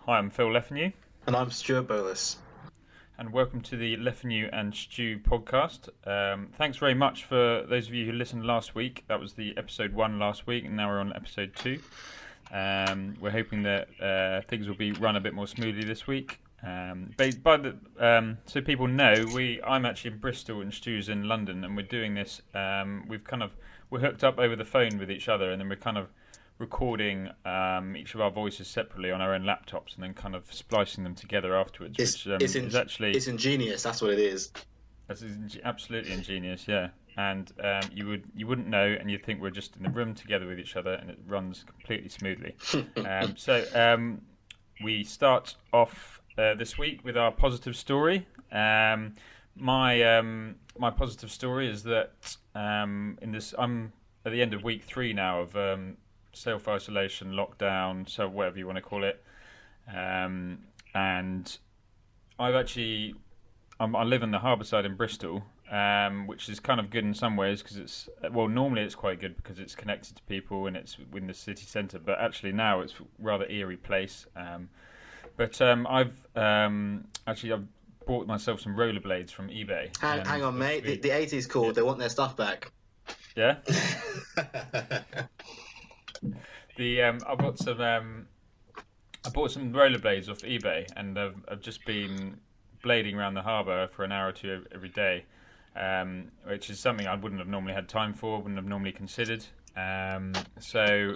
Hi, I'm Phil Lefanu, And I'm Stuart Bolus. and welcome to the Lefanu and Stew podcast. Thanks very much for those of you who listened last week. That was the episode 1 last week, and now we're on episode 2. We're hoping that things will be run a bit more smoothly this week. So people know, I'm actually in Bristol and Stu's in London, and we're doing this. We're hooked up over the phone with each other, and then we're kind of recording each of our voices separately on our own laptops, and then kind of splicing them together afterwards, which is actually It's ingenious. That's what it is. absolutely ingenious, yeah. And you wouldn't know, and you'd think we're just in the room together with each other, and it runs completely smoothly. We start off this week with our positive story. My positive story is that I'm at the end of week 3 now of self-isolation, lockdown, so whatever you want to call it. And I live in the harbour side in Bristol, which is kind of good in some ways because normally it's quite good because it's connected to people and it's in the city centre, but actually now it's a rather eerie place. I've bought myself some rollerblades from eBay. Hang on, mate. The 80s called. They want their stuff back. Yeah. I bought some rollerblades off eBay, and I've just been blading around the harbour for an hour or two every day, which is something I wouldn't have normally had time for, wouldn't have normally considered. So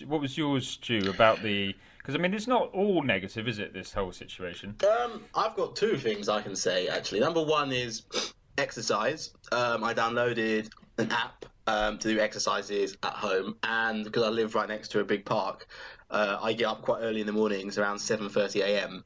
what was yours, Stu, about the? Because it's not all negative, is it? This whole situation. I've got 2 things I can say actually. Number 1 is exercise. I downloaded an app to do exercises at home, and because I live right next to a big park, I get up quite early in the mornings, around 7:30 a.m.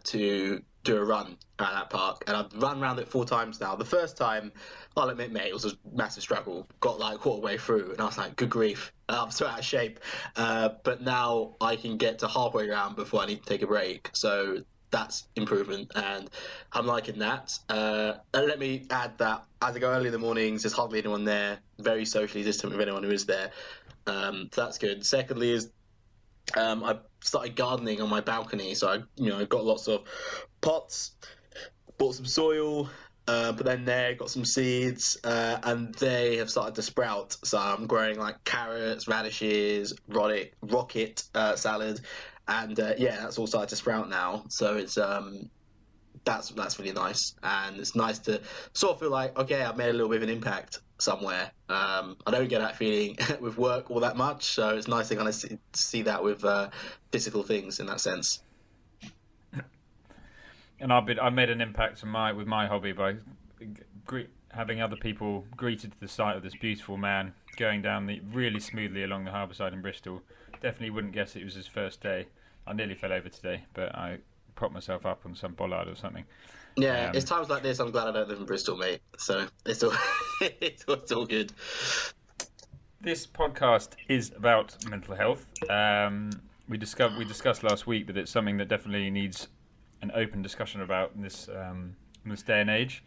To do a run at that park, and I've run around it 4 times now. The first time, I'll admit, mate, it was a massive struggle. Got like quarter way through, and I was like, "Good grief, I'm so out of shape." But now I can get to halfway around before I need to take a break. So that's improvement, and I'm liking that. And let me add that as I go early in the mornings, there's hardly anyone there. Very socially distant with anyone who is there. So that's good. Secondly, is I started gardening on my balcony, so I got lots of pots, bought some soil, put them there, got some seeds, and they have started to sprout. So I'm growing like carrots, radishes, rocket salad, and that's all started to sprout now. So it's that's really nice, and it's nice to sort of feel like, okay, I've made a little bit of an impact somewhere. I don't get that feeling with work all that much, so it's nice to kind of see that with physical things in that sense. And I made an impact with my hobby by having other people greeted to the sight of this beautiful man going down really smoothly along the harbour side in Bristol. Definitely wouldn't guess it was his first day. I nearly fell over today, but I propped myself up on some bollard or something. Yeah, it's times like this I'm glad I don't live in Bristol, mate. So it's all it's all good. This podcast is about mental health. We discussed last week that it's something that definitely needs an open discussion about in this day and age.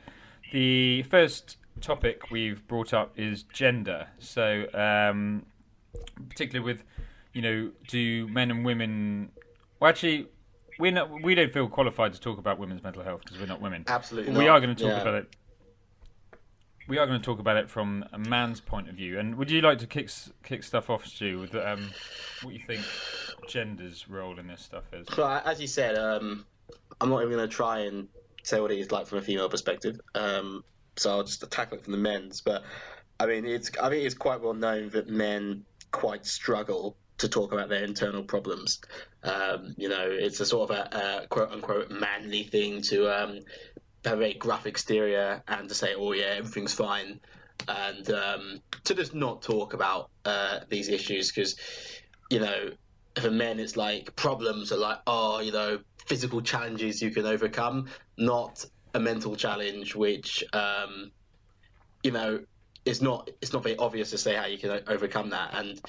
The first topic we've brought up is gender. So, particularly with, do men and women? Well, actually, we don't feel qualified to talk about women's mental health because we're not women. Absolutely, but not. We are going to talk about it. We are going to talk about it from a man's point of view. And would you like to kick stuff off, Stu, with what you think gender's role in this stuff is? So, as you said, I'm not even going to try and say what it is like from a female perspective. So I'll just tackle it from the men's. But I think it's quite well known that men quite struggle to talk about their internal problems. It's a sort of a quote unquote manly thing to have a very gruff exterior and to say, "Oh yeah, everything's fine," and to just not talk about these issues because for men it's like problems are like physical challenges you can overcome, not a mental challenge, which it's not very obvious to say how you can overcome that. And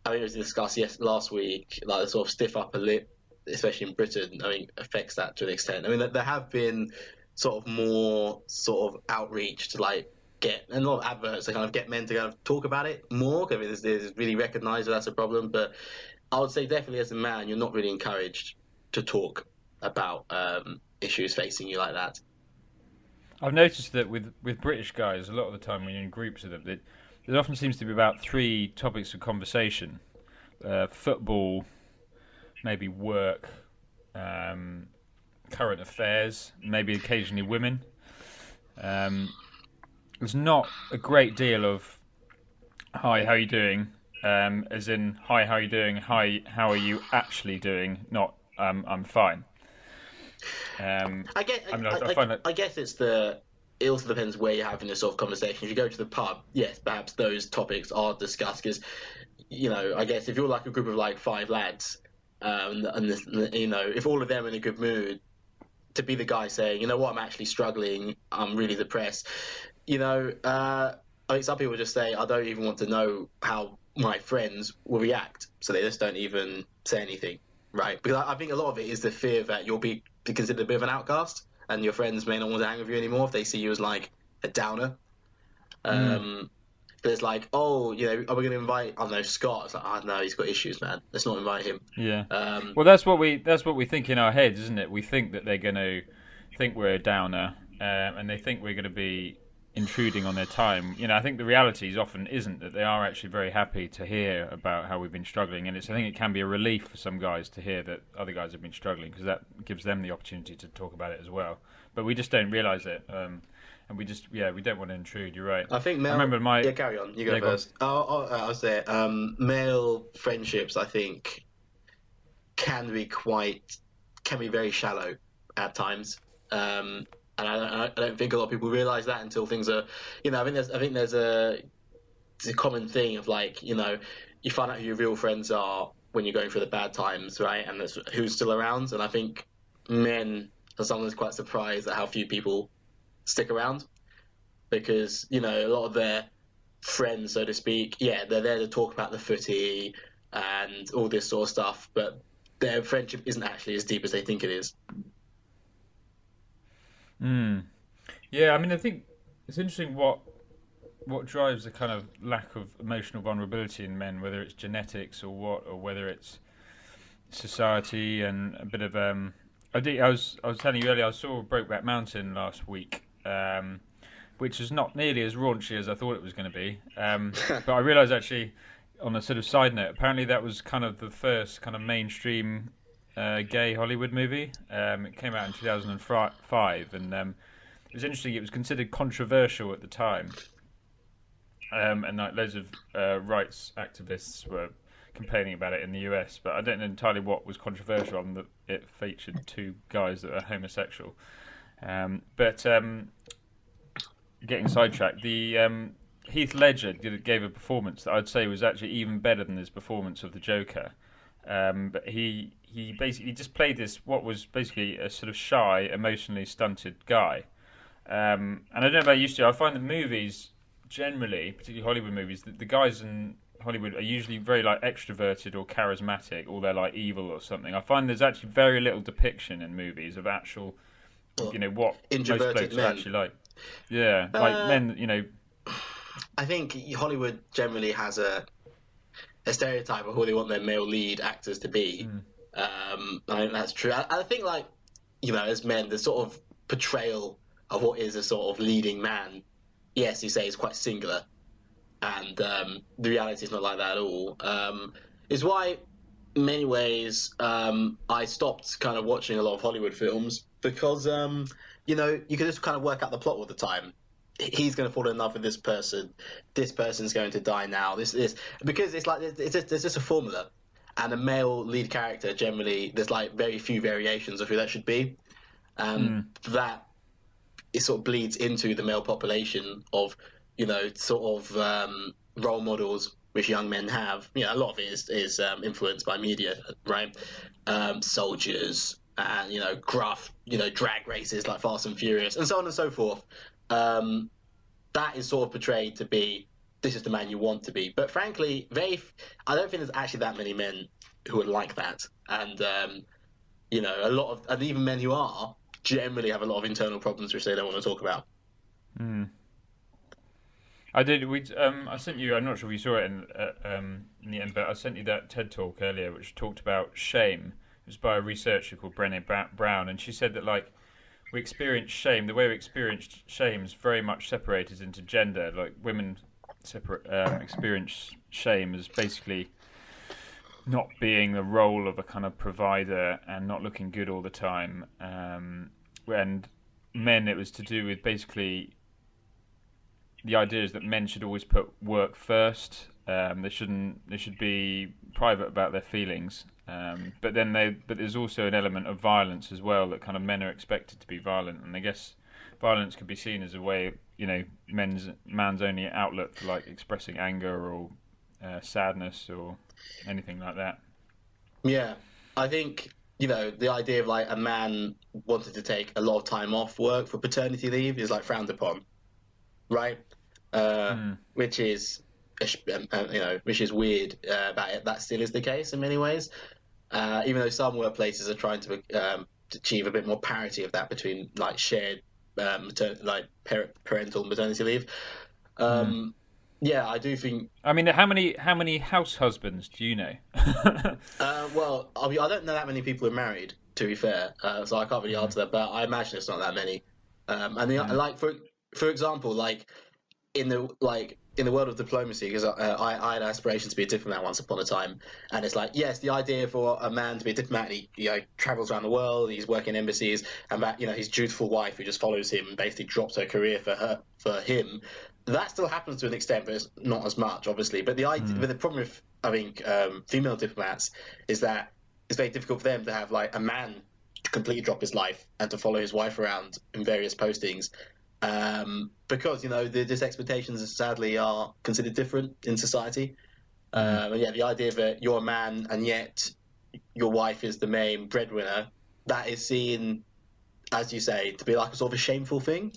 I mean, it was discussed last week, like the sort of stiff upper lip, especially in Britain, affects that to an extent. I mean, there have been sort of more sort of outreach to like get, and a lot of adverts to kind of get men to kind of talk about it more, because it's really recognised that that's a problem. But I would say definitely as a man, you're not really encouraged to talk about issues facing you like that. I've noticed that with British guys, a lot of the time when you're in groups with them, there often seems to be about 3 topics of conversation: football, maybe work, current affairs, maybe occasionally women. There's not a great deal of "Hi, how are you doing?" As in "Hi, how are you doing?" "Hi, how are you actually doing?" Not "I'm fine." I guess it also depends where you're having this sort of conversation. If you go to the pub, yes, perhaps those topics are discussed because, I guess if you're like a group of like 5 lads, if all of them are in a good mood, to be the guy saying, you know what, I'm actually struggling, I'm really depressed, I think some people just say, I don't even want to know how my friends will react, so they just don't even say anything, right? Because I think a lot of it is the fear that you'll be considered a bit of an outcast, and your friends may not want to hang with you anymore if they see you as like a downer. But it's like, are we going to invite, I don't know, Scott? It's like, oh no, he's got issues, man. Let's not invite him. Yeah. Well, that's what we think in our heads, isn't it? We think that they're going to think we're a downer, and they think we're going to be intruding on their time. I think the reality often isn't that they are actually very happy to hear about how we've been struggling, and I think it can be a relief for some guys to hear that other guys have been struggling because that gives them the opportunity to talk about it as well. But we just don't realise it. And we don't want to intrude. You're right. I think I remember carry on. You go first. I'll say male friendships, I think, can be very shallow at times. And I don't think a lot of people realise that until things are, I think there's a common thing of like, you find out who your real friends are when you're going through the bad times, right? And that's who's still around. And I think men are sometimes quite surprised at how few people stick around, because a lot of their friends, so to speak, they're there to talk about the footy and all this sort of stuff, but their friendship isn't actually as deep as they think it is. Yeah, I mean, I think it's interesting what drives the kind of lack of emotional vulnerability in men, whether it's genetics or whether it's society and a bit of I was telling you earlier, I saw Brokeback Mountain last week, which is not nearly as raunchy as I thought it was going to be. But I realised actually, on a sort of side note, apparently that was kind of the first kind of mainstream gay Hollywood movie. It came out in 2005, and it was interesting. It was considered controversial at the time, and like loads of rights activists were complaining about it in the US, but I don't know entirely what was controversial on that it featured 2 guys that are homosexual. But getting sidetracked, the Heath Ledger gave a performance that I'd say was actually even better than his performance of the Joker. But he basically just played what was basically a sort of shy, emotionally stunted guy. And I don't know about you, Stu, I find that movies generally, particularly Hollywood movies, the guys in Hollywood are usually very like extroverted or charismatic, or they're like evil or something. I find there's actually very little depiction in movies of actual, what most blokes are actually like. Yeah, like men, I think Hollywood generally has a stereotype of who they want their male lead actors to be. I think that's true. I think like, as men, the sort of portrayal of what is a sort of leading man, yes, you say is quite singular. And the reality is not like that at all. Is why, in many ways, I stopped kind of watching a lot of Hollywood films because, you can just kind of work out the plot all the time. He's going to fall in love with this person. This person's going to die now. This because it's like there's just a formula, and a male lead character generally there's like very few variations of who that should be. That it sort of bleeds into the male population of sort of role models which young men have. A lot of it is influenced by media, right? Soldiers and gruff, drag races like Fast and Furious, and so on and so forth. That is sort of portrayed to be this is the man you want to be. But frankly, I don't think there's actually that many men who are like that, and a lot of, and even men who are generally have a lot of internal problems which they don't want to talk about. I did. I sent you. I'm not sure if you saw it in the end, but I sent you that TED talk earlier, which talked about shame was by a researcher called Brené Brown, and she said that like we experience shame. The way we experience shame is very much separated into gender. Like women experience shame as basically not being the role of a kind of provider and not looking good all the time. And men, it was to do with basically the idea is that men should always put work first. They should be private about their feelings. But there's also an element of violence as well, that kind of men are expected to be violent, and I guess violence could be seen as a way, man's only outlet for like expressing anger or sadness or anything like that. Yeah, I think the idea of like a man wanting to take a lot of time off work for paternity leave is like frowned upon, right? Which is which is weird about it. That still is the case in many ways, even though some workplaces are trying to achieve a bit more parity of that between like shared parental maternity leave. Yeah, I do think. I mean, how many house husbands do you know? Well, I don't know that many people are married, to be fair, so I can't really answer that. But I imagine it's not that many. Like for example, like in the world of diplomacy, because I had aspirations to be a diplomat once upon a time, and it's like, yes, the idea for a man to be a diplomat, he travels around the world, he's working in embassies, and that his dutiful wife who just follows him and basically drops her career for him. That still happens to an extent, but it's not as much, obviously. But the idea, but the problem with I think female diplomats is that it's very difficult for them to have like a man completely drop his life and to follow his wife around in various postings. Because these expectations sadly are considered different in society. And yeah, the idea that you're a man and yet your wife is the main breadwinner, that is seen, as you say, to be like a sort of a shameful thing.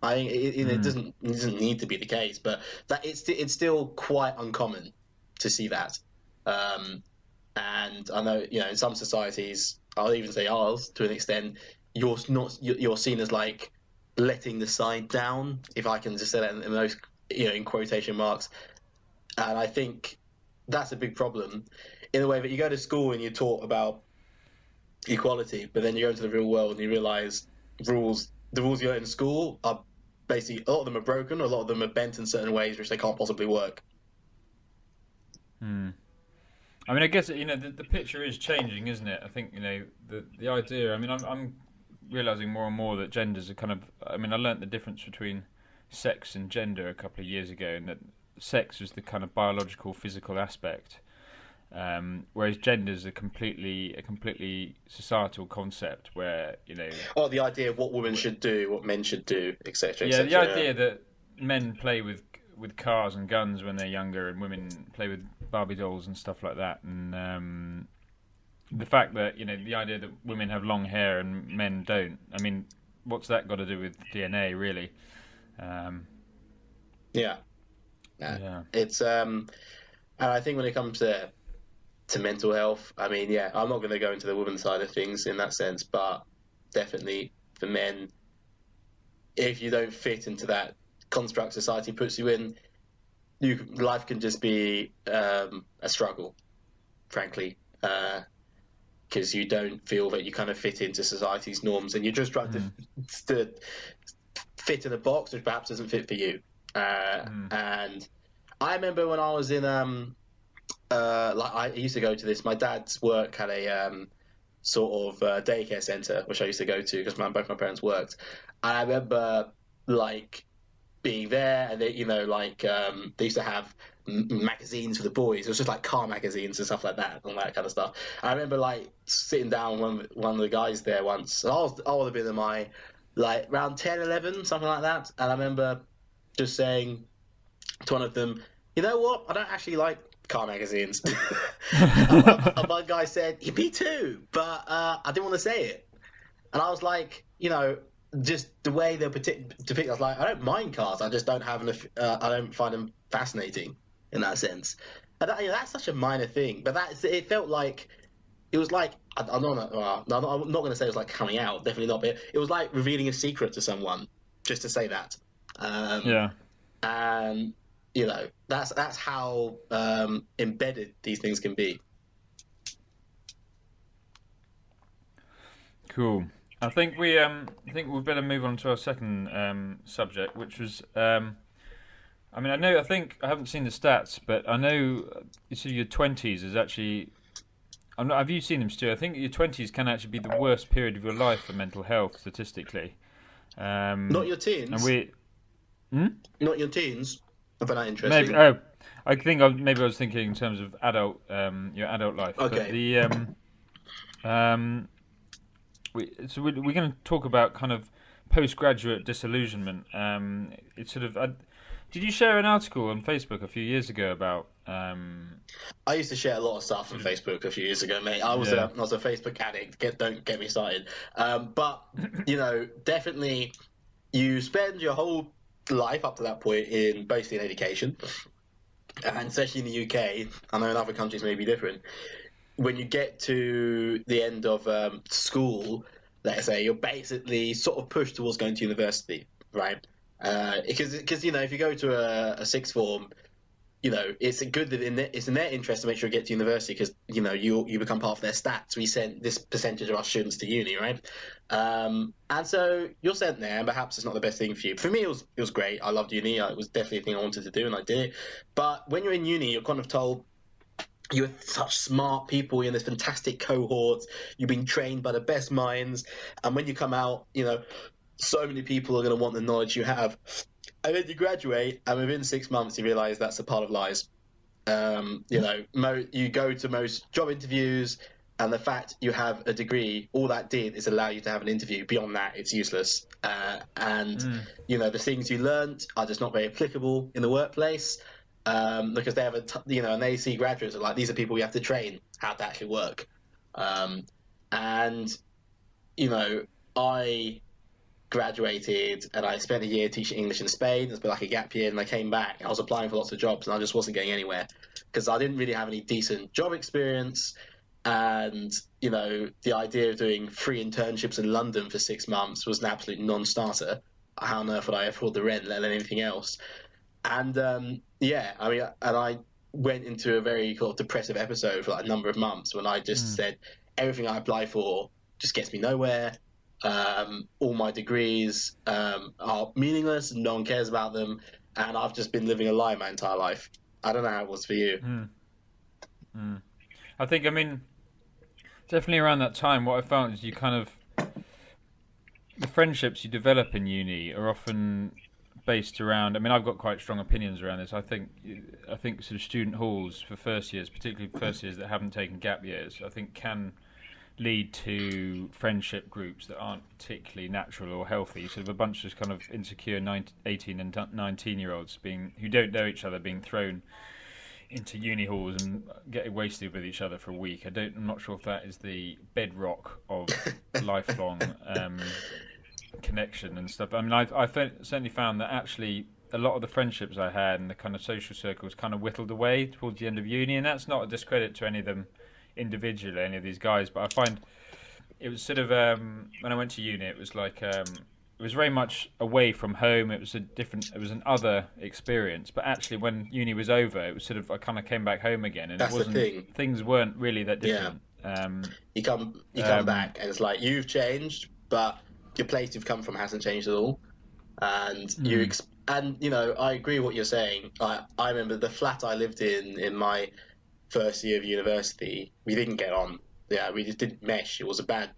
I think it doesn't need to be the case, but that it's still quite uncommon to see that. And I know in some societies, I'll even say ours to an extent, you're seen as like letting the side down, if I can just say that in most in quotation marks. And I think that's a big problem in the way that you go to school and you're taught about equality, but then you go into the real world and you realise the rules you learn in school are basically, a lot of them are broken, or a lot of them are bent in certain ways which they can't possibly work. I mean, I guess the picture is changing, isn't it? I think the idea. I mean, I'm realizing more and more that genders are kind of. I mean, I learnt the difference between sex and gender a couple of years ago, and that sex is the kind of biological, physical aspect, whereas gender is a completely societal concept where the idea of what women should do, what men should do, etc. Yeah, the idea that men play with cars and guns when they're younger, and women play with Barbie dolls and stuff like that, and the fact that the idea that women have long hair and men don't. I mean, what's that got to do with DNA, really? Yeah. It's and I think when it comes to mental health, I mean, yeah, I'm not going to go into the women's side of things in that sense, but definitely for men, if you don't fit into that construct society puts you in, life can just be a struggle, frankly, because you don't feel that you kind of fit into society's norms, and you're just trying to fit in a box which perhaps doesn't fit for you. And I remember when I was in I used to go to this. My dad's work had a sort of daycare centre which I used to go to because both my parents worked. And I remember like being there, and they, they used to have magazines for the boys. It was just like car magazines and stuff like that, and that kind of stuff. I remember like sitting down with one of the guys there once. I would have been in my like around 10, 11, something like that. And I remember just saying to one of them, "You know what? I don't actually like car magazines." And one guy said, "Me too," but I didn't want to say it. And I was like, just the way they're depicted, I was like, I don't mind cars. I just don't have enough. I don't find them fascinating in that sense. And that's such a minor thing, but it felt like it was like I'm not going to say it was like coming out. Definitely not. But it was like revealing a secret to someone, just to say that. Yeah. And that's how embedded these things can be. Cool. I think we better move on to our second subject, which was. I think I haven't seen the stats, but I know you see your 20s is actually. Have you seen them, Stu? I think your 20s can actually be the worst period of your life for mental health statistically. Not your And teens. we. Hmm? Not your teens. I find that Maybe. interesting. Oh, I think maybe I was thinking in terms of your adult life. But Okay. we're going to talk about kind of postgraduate disillusionment. It's sort of. Did you share an article on Facebook a few years ago about? I used to share a lot of stuff on Facebook a few years ago, mate. Yeah. I was a Facebook addict. Don't get me started. But definitely, you spend your whole life up to that point in basically in education, and especially in the UK. I know in other countries may be different. When you get to the end of school, let's say, you're basically sort of pushed towards going to university, right? Because if you go to a sixth form, it's good that it's in their interest to make sure you get to university because you become part of their stats. We sent this percentage of our students to uni, right? And so you're sent there, and perhaps it's not the best thing for you. For me, it was great. I loved uni. It was definitely a thing I wanted to do, and I did it. But when you're in uni, you're kind of told you're such smart people. You're in this fantastic cohort. You've been trained by the best minds, and when you come out, so many people are going to want the knowledge you have. And then you graduate, and within 6 months, you realise that's a part of lies. You go to most job interviews, and the fact you have a degree, all that did is allow you to have an interview. Beyond that, it's useless. The things you learnt are just not very applicable in the workplace because they have and they see graduates are like, these are people we have to train how to actually work. I graduated and I spent a year teaching English in Spain. It's been like a gap year, and I came back. I was applying for lots of jobs, and I just wasn't getting anywhere because I didn't really have any decent job experience. And the idea of doing free internships in London for 6 months was an absolute non-starter. How on earth would I afford the rent, let alone anything else? And I went into a very sort of depressive episode for like a number of months when I just said everything I apply for just gets me nowhere. All my degrees are meaningless and no one cares about them, and I've just been living a lie my entire life. I don't know how it was for you. I think, definitely around that time, what I found is you kind of the friendships you develop in uni are often based around. I've got quite strong opinions around this. I think sort of student halls for first years, particularly first years that haven't taken gap years, I think can lead to friendship groups that aren't particularly natural or healthy. Sort of a bunch of kind of insecure 18 and 19-year-olds who don't know each other being thrown into uni halls and getting wasted with each other for a week. I'm not sure if that is the bedrock of lifelong connection and stuff. I've certainly found that actually a lot of the friendships I had and the kind of social circles kind of whittled away towards the end of uni, and that's not a discredit to any of them individually, any of these guys, but I find it was sort of when I went to uni, it was like it was very much away from home. It was an other experience. But actually, when uni was over, it was sort of I kind of came back home again, and That's the thing. Things weren't really that different. Yeah. You come back, and it's like you've changed, but your place you've come from hasn't changed at all. And I agree with what you're saying. I remember the flat I lived in my first year of university, we didn't get on. Yeah, we just didn't mesh. It was a bad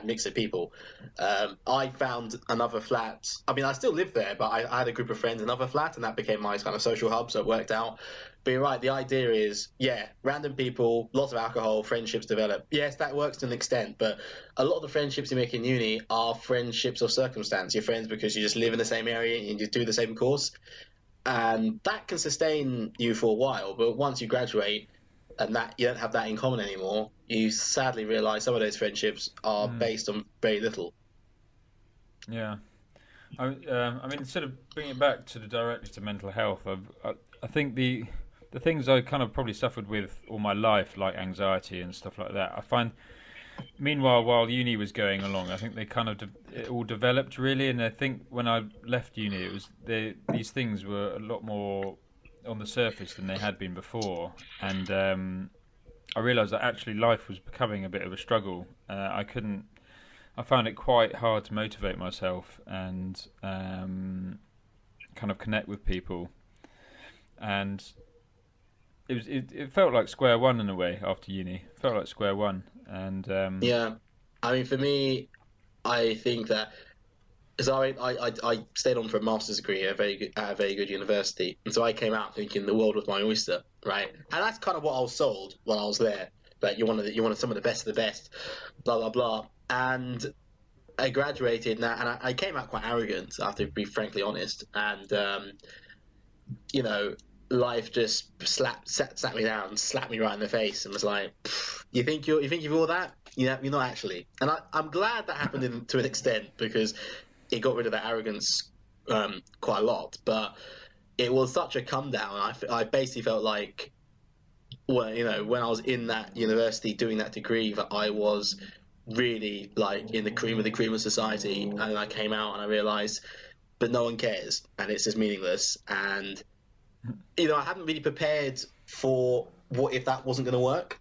mix of people. I found another flat. I still lived there, but I had a group of friends in another flat, and that became my kind of social hub, so it worked out. But you're right, the idea is, random people, lots of alcohol, friendships develop. Yes, that works to an extent, but a lot of the friendships you make in uni are friendships of circumstance. You're friends because you just live in the same area and you do the same course. And that can sustain you for a while, but once you graduate, and that you don't have that in common anymore, you sadly realise some of those friendships are based on very little. Yeah, sort of bringing it back directly to mental health. I think the things I kind of probably suffered with all my life, like anxiety and stuff like that, I find. Meanwhile, while uni was going along, I think it all developed really, and I think when I left uni, it was these things were a lot more on the surface than they had been before, and I realised that actually life was becoming a bit of a struggle. I couldn't I found it quite hard to motivate myself and kind of connect with people, and it felt like square one in a way after uni. It felt like square one, and Yeah, I mean, for me, I think that because I stayed on for a master's degree at a very good university, and so I came out thinking the world was my oyster, right? And that's kind of what I was sold when I was there. That you wanted some of the best of the best, blah blah blah. And I graduated, and I came out quite arrogant. I have to be frankly honest, and you know, life just sat me down, slapped me right in the face, and was like, you think you're all that? You're not actually." And I'm glad that happened to an extent because it got rid of that arrogance quite a lot. But it was such a come down. I basically felt like, well, when I was in that university doing that degree, that I was really like in the cream of society, and then I came out and I realized, but no one cares, and it's just meaningless. And I hadn't really prepared for what if that wasn't going to work.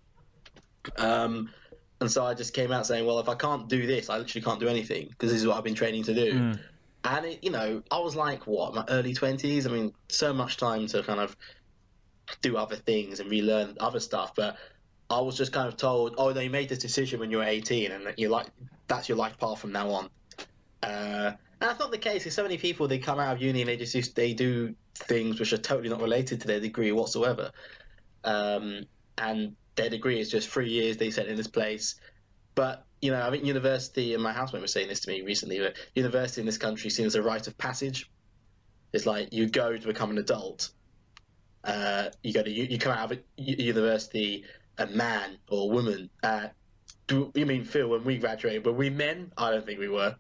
And so I just came out saying, well, if I can't do this, I literally can't do anything because this is what I've been training to do. And I was like, what, my early 20s? I mean, so much time to kind of do other things and relearn other stuff. But I was just kind of told, oh, no, you made this decision when you were 18, and that's your life path from now on. And that's not the case. There's so many people, they come out of uni and they do things which are totally not related to their degree whatsoever. And their degree is just 3 years they set in this place. But, I think university, and my housemate was saying this to me recently, that university in this country is seen as a rite of passage. It's like you go to become an adult. You come out of university a man or a woman. You mean, Phil, when we graduated, were we men? I don't think we were.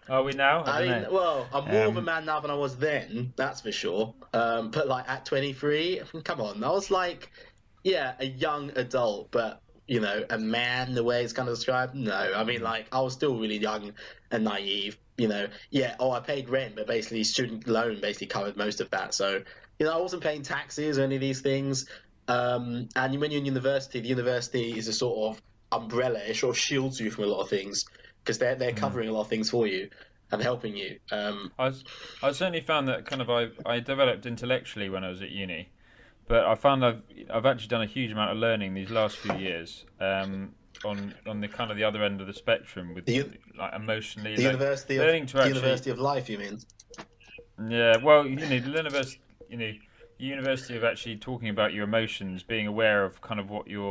Are we now? I mean, well, I'm more of a man now than I was then, that's for sure. But like at 23, come on, I was like, yeah, a young adult, but a man, the way it's kind of described. No, I mean, like, I was still really young and naive. I paid rent, but basically student loan basically covered most of that. So I wasn't paying taxes or any of these things. And when you're in university, the university is a sort of umbrella. It sort of shields you from a lot of things because they're covering a lot of things for you and helping you. I certainly found that kind of I developed intellectually when I was at uni, but I found I've actually done a huge amount of learning these last few years on the kind of the other end of the spectrum with like emotionally. The university of life, you mean? Yeah, well, the university of actually talking about your emotions, being aware of kind of what you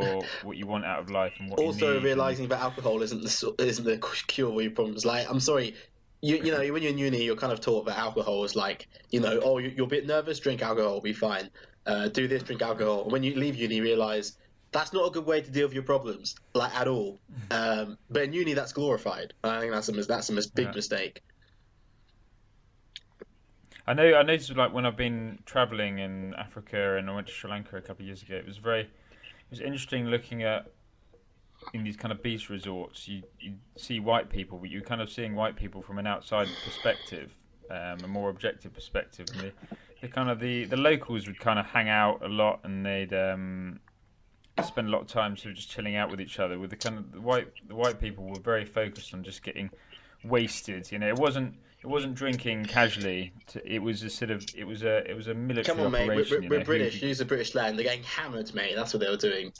want out of life and what also you need. realizing that alcohol isn't the cure for your problems. Like, I'm sorry, when you're in uni, you're kind of taught that alcohol is like, oh, you're a bit nervous, drink alcohol, will be fine. Do this, drink alcohol. And when you leave uni, you realize that's not a good way to deal with your problems, like at all. But in uni, that's glorified. I think that's a big mistake. I noticed like when I've been travelling in Africa and I went to Sri Lanka a couple of years ago, it was interesting looking at in these kind of beach resorts. You see white people, but you're kind of seeing white people from an outside perspective, a more objective perspective. And the locals would kind of hang out a lot, and they'd spend a lot of time sort of just chilling out with each other. With the white people were very focused on just getting wasted. It wasn't drinking casually. It was a military Come on, operation. mate. We're British. Use the British slang. They're getting hammered, mate. That's what they were doing.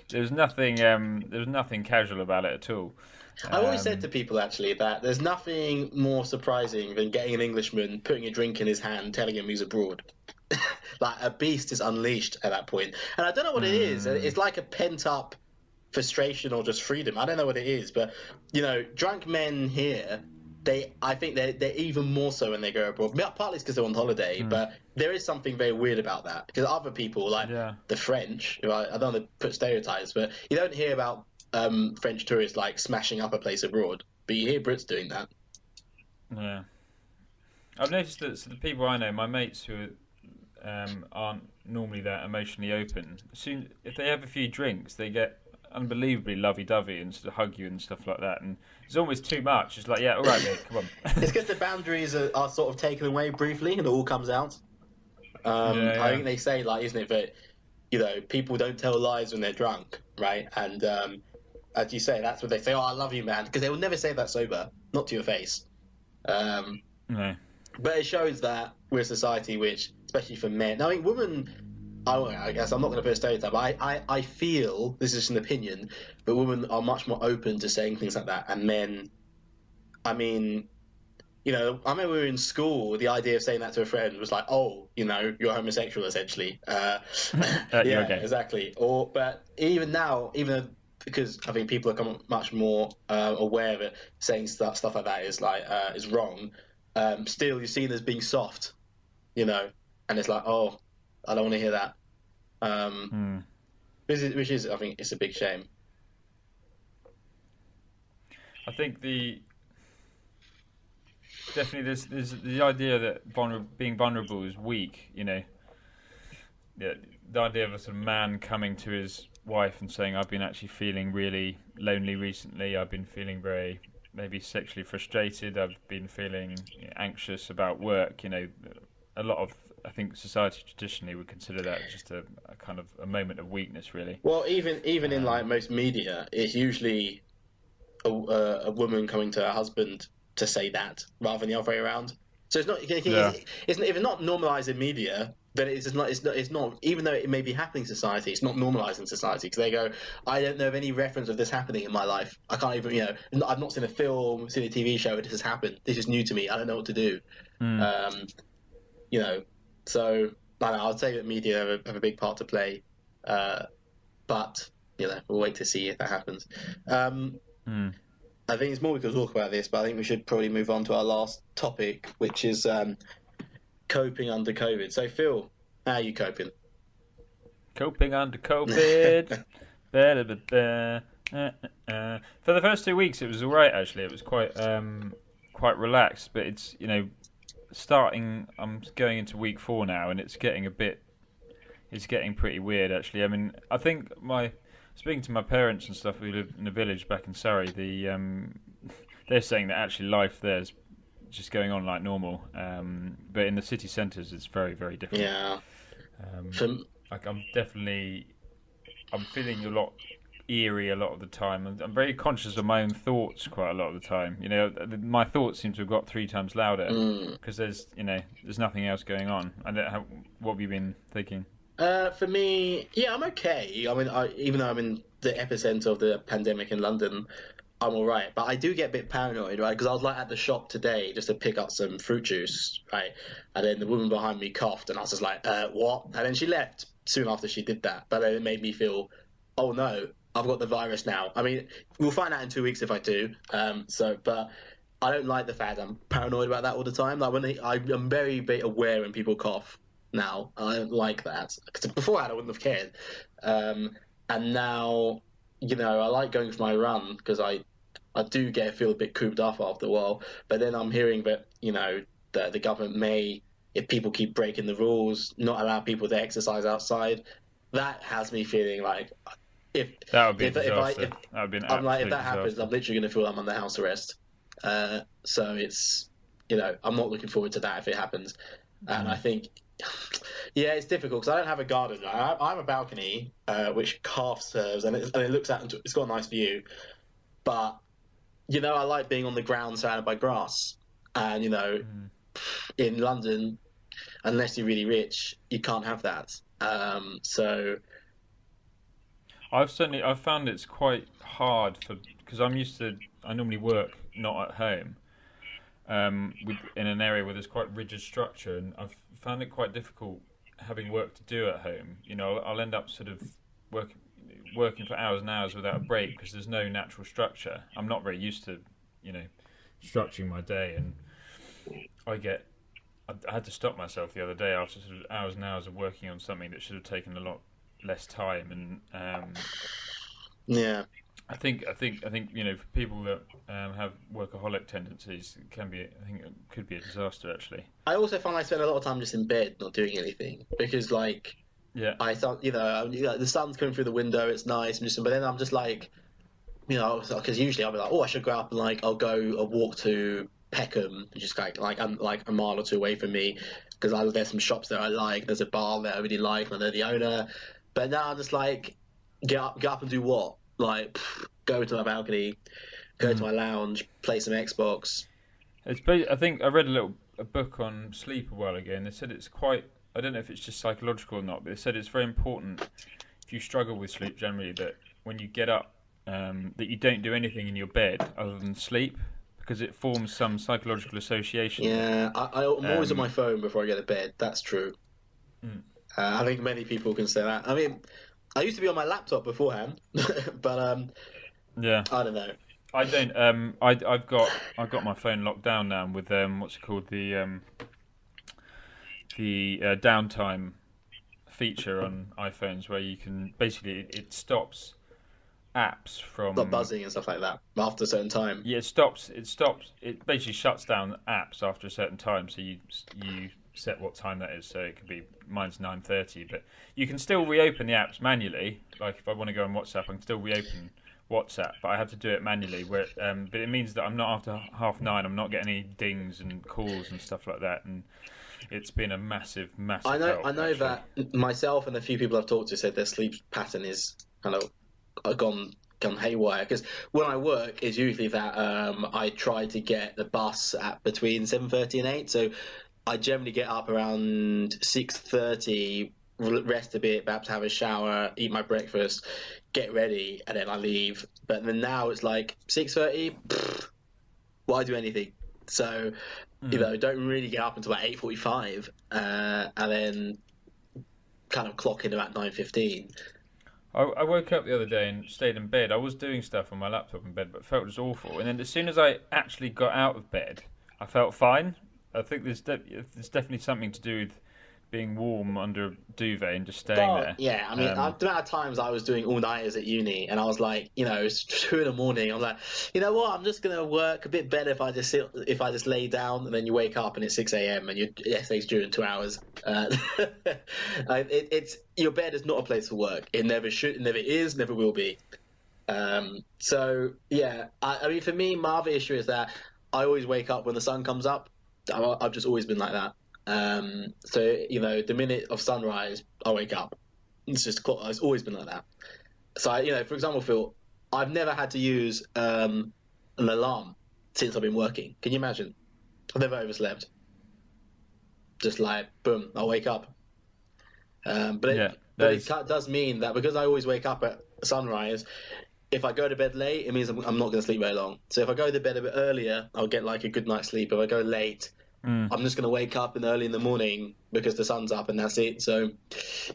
There was nothing casual about it at all. I've always said to people actually that there's nothing more surprising than getting an Englishman, putting a drink in his hand, telling him he's abroad. Like a beast is unleashed at that point, and I don't know what it is. It's like a pent up frustration or just freedom. I don't know what it is, but drunk men here, I think they're even more so when they go abroad. Partly it's because they're on holiday, but there is something very weird about that because other people like the French, I don't want to put stereotypes, but you don't hear about French tourists like smashing up a place abroad, but you hear Brits doing that. Yeah, I've noticed that the people I know, my mates who aren't normally that emotionally open, soon if they have a few drinks, they get unbelievably lovey-dovey and sort of hug you and stuff like that, and it's almost too much. It's like, yeah, all right, mate, come on. It's because the boundaries are sort of taken away briefly and it all comes out. I think they say, like, isn't it, that people don't tell lies when they're drunk, right? And as you say, that's what they say. Oh, I love you, man, because they will never say that sober, not to your face. No. But it shows that we're a society which, especially for men, I mean, women. I guess I'm not going to put a stereotype. I feel this is just an opinion, but women are much more open to saying things like that, and men. I mean, I remember we were in school. The idea of saying that to a friend was like, "Oh, you're homosexual, essentially." You're Yeah, gay. exactly. But even now, because I think people are becoming much more aware of it, saying stuff like that is is wrong. Still, you're seen as being soft, and it's like, oh, I don't want to hear that. Which is, I think, it's a big shame. I think definitely there's the idea that being vulnerable is weak. The idea of a sort of man coming to his wife and saying, "I've been actually feeling really lonely recently. I've been feeling very maybe sexually frustrated. I've been feeling anxious about work." A lot of I think society traditionally would consider that just a kind of a moment of weakness, really. Well, even in like most media, it's usually a woman coming to her husband to say that rather than the other way around. So it's not if it's not normalised in media, then it's not even though it may be happening in society, it's not normalised in society because they go, I don't know of any reference of this happening in my life. I can't even I've not seen a film, seen a TV show where this has happened. This is new to me. I don't know what to do. So I don't know, I'd say that media have a big part to play, but we'll wait to see if that happens. I think there's more we could talk about this, but I think we should probably move on to our last topic, which is coping under COVID. So, Phil, how are you coping? Coping under COVID. For the first 2 weeks, it was all right. Actually, it was quite relaxed. But it's starting. I'm going into week 4 now, and it's getting pretty weird. Actually, I mean, I think speaking to my parents and stuff who live in a village back in Surrey, they're saying that actually life there's just going on like normal, but in the city centres it's very, very different. Yeah. I'm feeling a lot eerie a lot of the time. I'm very conscious of my own thoughts quite a lot of the time. My thoughts seem to have got 3 times louder because there's nothing else going on. What have you been thinking? For me, yeah, I'm okay. I mean, even though I'm in the epicenter of the pandemic in London, I'm all right. But I do get a bit paranoid, right? Because I was at the shop today just to pick up some fruit juice, right? And then the woman behind me coughed, and I was just like, what? And then she left soon after she did that. But then it made me feel, oh no, I've got the virus now. I mean, we'll find out in 2 weeks if I do. But I don't like the fact I'm paranoid about that all the time. I'm very, very aware when people cough. Now I don't like that because beforehand I wouldn't have cared, and now I like going for my run because I do feel a bit cooped up after a while. But then I'm hearing that the government may, if people keep breaking the rules, not allow people to exercise outside. That has me feeling like if that would be a disaster. That would be an I'm like, if that disaster. happens, I'm literally going to feel I'm under house arrest. So it's I'm not looking forward to that if it happens, and I think. Yeah, it's difficult because I don't have a garden. I have a balcony which Calf serves, and it looks out. It's got a nice view, but I like being on the ground surrounded by grass. And in London, unless you're really rich, you can't have that. So I've found it's quite hard because I normally work not at home. In an area where there's quite rigid structure, and I've found it quite difficult having work to do at home. I'll end up sort of working for hours and hours without a break because there's no natural structure. I'm not very used to, structuring my day, and I had to stop myself the other day after sort of hours and hours of working on something that should have taken a lot less time, and yeah. I think for people that have workaholic tendencies, it could be a disaster actually. I also find I spend a lot of time just in bed, not doing anything, because I thought the sun's coming through the window, it's nice, but then I'm just like, because usually I'll be like, oh, I should go up and I'll go a walk to Peckham, which is like a mile or 2 away from me, because there's some shops there I like, there's a bar there I really like, and I know the owner, but now I'm just like, Get up and do what? Like, go to my balcony, go to my lounge, play some Xbox. I think I read a book on sleep a while ago, and they said it's quite. I don't know if it's just psychological or not, but they said it's very important if you struggle with sleep generally that when you get up, that you don't do anything in your bed other than sleep because it forms some psychological association. Yeah, I'm always on my Um, phone before I go to bed. That's true. mm, I think many people can say that. I mean, I used to be on my laptop beforehand, but yeah, I don't know. I don't. I've got my phone locked down now with what's it called the downtime feature on iPhones where you can basically it stops apps Not from. buzzing and stuff like that after a certain time. Yeah, it basically shuts down apps after a certain time, so you set what time that is, so it could be mine's 9:30, but you can still reopen the apps manually. Like if I want to go on WhatsApp, I can still reopen WhatsApp, but I have to do it manually. But it means that I'm not after 9:30. I'm not getting any dings and calls and stuff like that, and it's been a massive help. I know Actually. that myself and a few people I've talked to said their sleep pattern is kind of gone haywire because when I work, it's usually that I try to get the bus at between 7:30 and 8, so I generally get up around 6:30, rest a bit, perhaps have a shower, eat my breakfast, get ready, and then I leave. But then now it's like 6:30. Why do anything? So don't really get up until about 8:45, and then kind of clock in about 9:15. I woke up the other day and stayed in bed. I was doing stuff on my laptop in bed, but felt just awful. And then as soon as I actually got out of bed, I felt fine. I think there's definitely something to do with being warm under a duvet and just staying Well, there. yeah, I mean, the amount of times I was doing all-nighters at uni, and I was like, it's 2 in the morning. I'm like, you know what? I'm just gonna work a bit better if I just lay down, and then you wake up and it's 6 a.m. and your essay's due in 2 hours. It's your bed is not a place for work. It never should, it never is, never will be. So yeah, I mean, for me, my other issue is that I always wake up when the sun comes up. I've just always been like that. So the minute of sunrise, I wake up. It's always been like that. So for example, Phil, I've never had to use an alarm since I've been working. Can you imagine? I've never overslept. Just like boom, I'll wake up. It does mean that because I always wake up at sunrise, if I go to bed late, it means I'm not going to sleep very long. So if I go to bed a bit earlier, I'll get like a good night's sleep. If I go late, I'm just going to wake up early in the morning because the sun's up and that's it. So,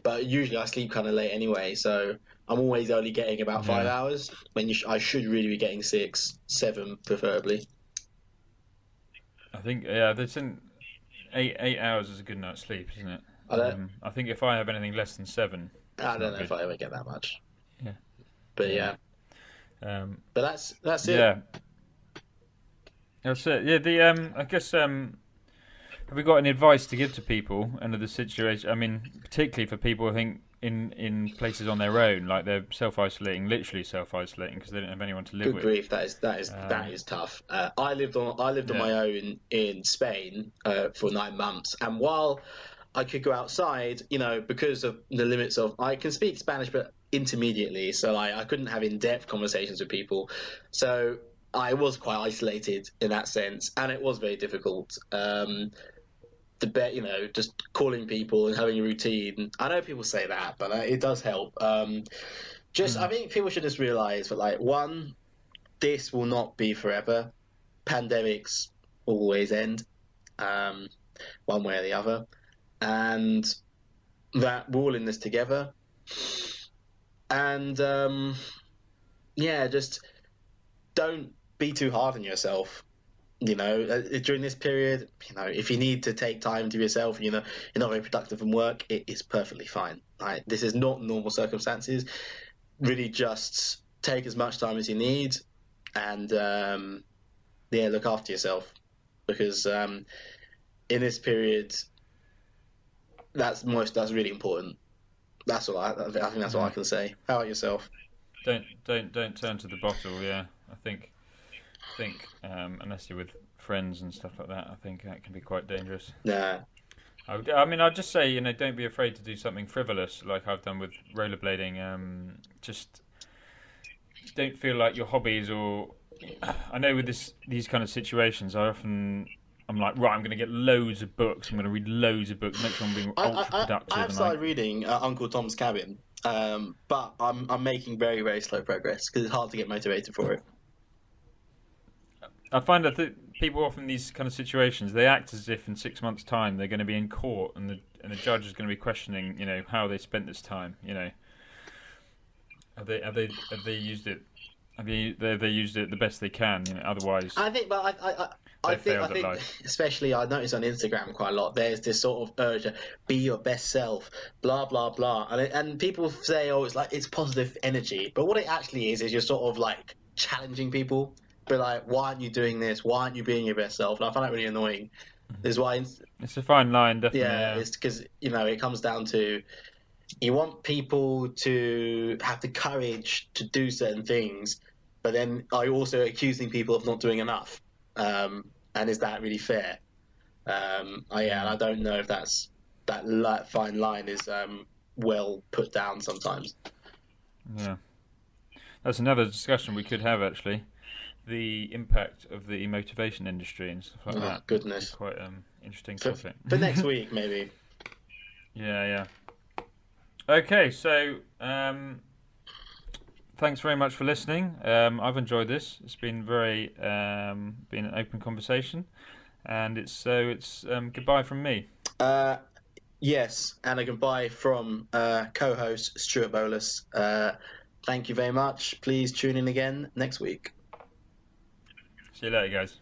but usually I sleep kind of late anyway. So I'm always only getting about 5 hours when I should really be getting 6, 7 preferably. I think there's 8 hours is a good night's sleep, isn't it? I think if I have anything less than 7, I don't know if I ever get that much. Yeah, but yeah. But that's it. Yeah, that's it. Yeah, I guess have we got any advice to give to people under the situation? I mean, particularly for people, I think in places on their own, like they're self-isolating, literally self-isolating because they don't have anyone to live with. Good grief, that is tough. I lived on my own in Spain for 9 months, and while I could go outside, because of the limits of I can speak Spanish, but intermediately, so I couldn't have in-depth conversations with people. So I was quite isolated in that sense, and it was very difficult. Just calling people and having a routine. I know people say that, but it does help. I think people should just realize that, one, this will not be forever. Pandemics always end, one way or the other, and that we're all in this together. And just don't be too hard on yourself. During this period, if you need to take time to yourself, you're not very productive from work, it is perfectly fine. This is not normal circumstances. Really, just take as much time as you need, and look after yourself, because in this period, that's really important. That's all I think. That's all I can say. How about yourself? Don't turn to the bottle. Yeah, I think unless you're with friends and stuff like that, I think that can be quite dangerous. Yeah. I mean, I'd just say, don't be afraid to do something frivolous like I've done with rollerblading. Just don't feel like your hobbies or. I know with these kind of situations, I'm like, right, I'm going to get loads of books. I'm going to read loads of books, make sure I'm being ultra productive. I've started reading Uncle Tom's Cabin, but I'm making very, very slow progress because it's hard to get motivated for it. I find that people often in these kind of situations, they act as if in 6 months' time they're going to be in court and the judge is going to be questioning, how they spent this time. Have they used it? Have they used it the best they can? Otherwise, I think, but I think, especially I notice on Instagram quite a lot. There's this sort of urge to be your best self, blah blah blah, and people say, oh, it's positive energy, but what it actually is you're sort of like challenging people. But like, why aren't you doing this? Why aren't you being your best self? And I find that really annoying. This is why it's a fine line, definitely. Yeah, it's because it comes down to you want people to have the courage to do certain things, but then are you also accusing people of not doing enough? And is that really fair? And I don't know if that fine line is well put down sometimes. Yeah, that's another discussion we could have actually. The impact of the motivation industry and stuff like that. Goodness, it's quite interesting topic for next week maybe. Yeah. Okay, so thanks very much for listening. I've enjoyed this. It's been been an open conversation, and it's goodbye from me. Yes, and a goodbye from co-host Stuart Bolus. Thank you very much. Please tune in again next week. See you later, guys.